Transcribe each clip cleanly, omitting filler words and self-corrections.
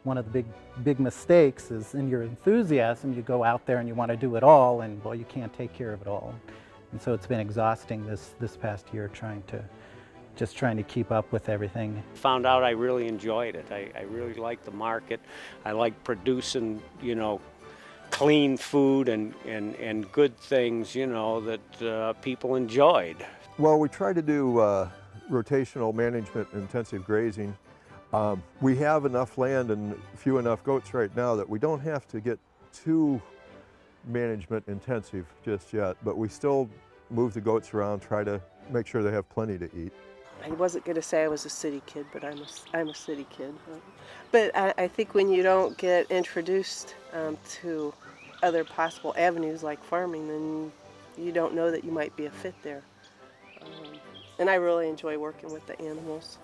one of the big mistakes is in your enthusiasm, you go out there and you want to do it all, and well, you can't take care of it all. And so it's been exhausting this past year trying to keep up with everything. Found out I really enjoyed it. I really liked the market. I like producing, clean food and good things, that people enjoyed. Well, we try to do rotational management intensive grazing. We have enough land and few enough goats right now that we don't have to get too management intensive just yet, but we still move the goats around, try to make sure they have plenty to eat. I wasn't going to say I was a city kid, but I'm a city kid. But I think when you don't get introduced to other possible avenues like farming, then you don't know that you might be a fit there. And I really enjoy working with the animals.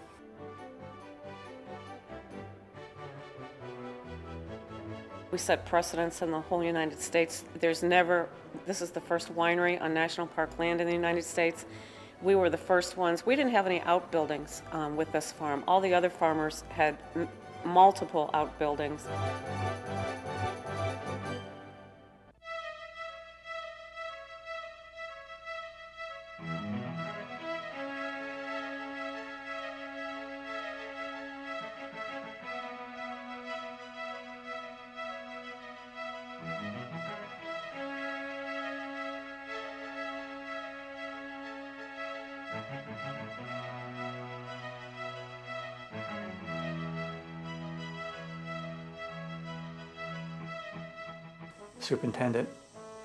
We set precedents in the whole United States. This is the first winery on national park land in the United States. We were the first ones. We didn't have any outbuildings with this farm. All the other farmers had multiple outbuildings. Superintendent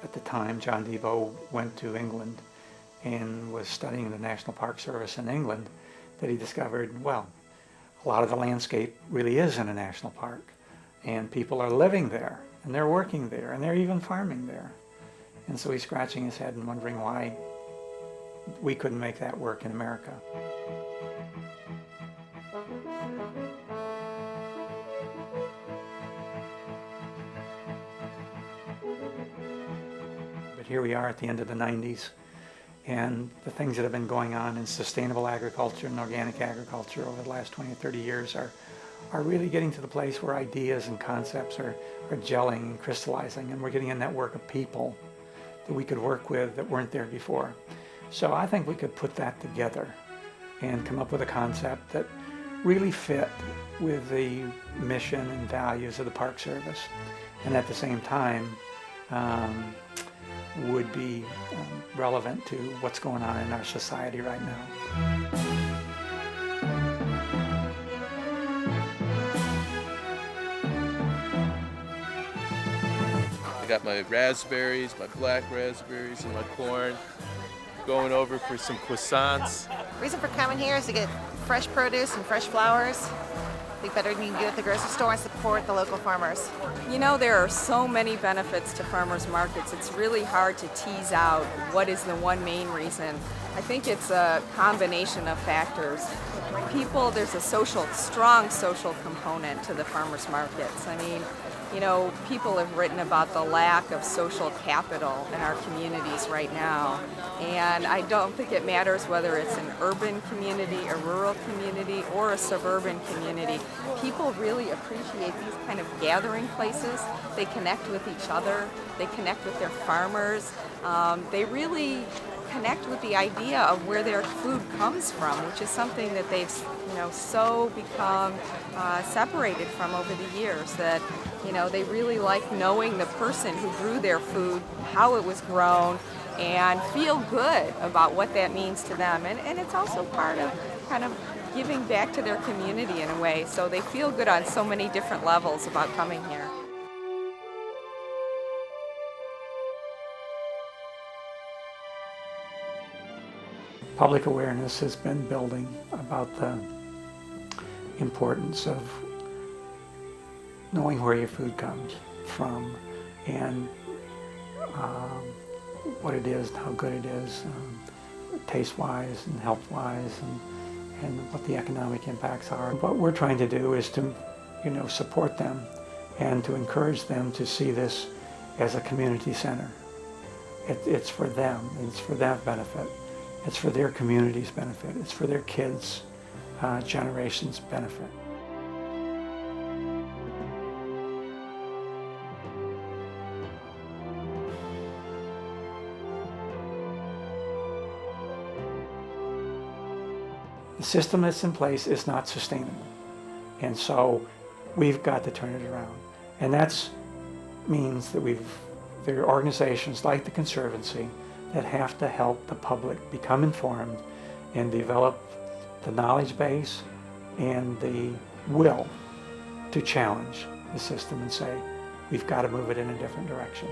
at the time, John Devo, went to England and was studying the National Park Service in England, that he discovered, well, a lot of the landscape really is in a national park, and people are living there, and they're working there, and they're even farming there. And so he's scratching his head and wondering why we couldn't make that work in America. But here we are at the end of the 90s, and the things that have been going on in sustainable agriculture and organic agriculture over the last 20 or 30 years are really getting to the place where ideas and concepts are gelling and crystallizing, and we're getting a network of people that we could work with that weren't there before. So I think we could put that together and come up with a concept that really fit with the mission and values of the Park Service, and at the same time would be relevant to what's going on in our society right now. I got my raspberries, my black raspberries, and my corn. Going over for some croissants. Reason for coming here is to get fresh produce and fresh flowers. I think better than you can get at the grocery store and support the local farmers. You know, there are so many benefits to farmers markets. It's really hard to tease out what is the one main reason. I think it's a combination of factors. People, there's a strong social component to the farmers markets. I mean, you know, people have written about the lack of social capital in our communities right now. And I don't think it matters whether it's an urban community, a rural community, or a suburban community. People really appreciate these kind of gathering places. They connect with each other. They connect with their farmers. They really connect with the idea of where their food comes from, which is something that they've, so become separated from over the years, that, they really like knowing the person who grew their food, how it was grown, and feel good about what that means to them. And it's also part of kind of giving back to their community in a way, so they feel good on so many different levels about coming here. Public awareness has been building about the importance of knowing where your food comes from and what it is, how good it is, taste-wise and health-wise, and what the economic impacts are. What we're trying to do is to, support them and to encourage them to see this as a community center. It's for them, it's for their benefit. It's for their community's benefit. It's for their kids' generation's benefit. The system that's in place is not sustainable. And so we've got to turn it around. And that means that there are organizations like the Conservancy that have to help the public become informed and develop the knowledge base and the will to challenge the system and say, we've got to move it in a different direction.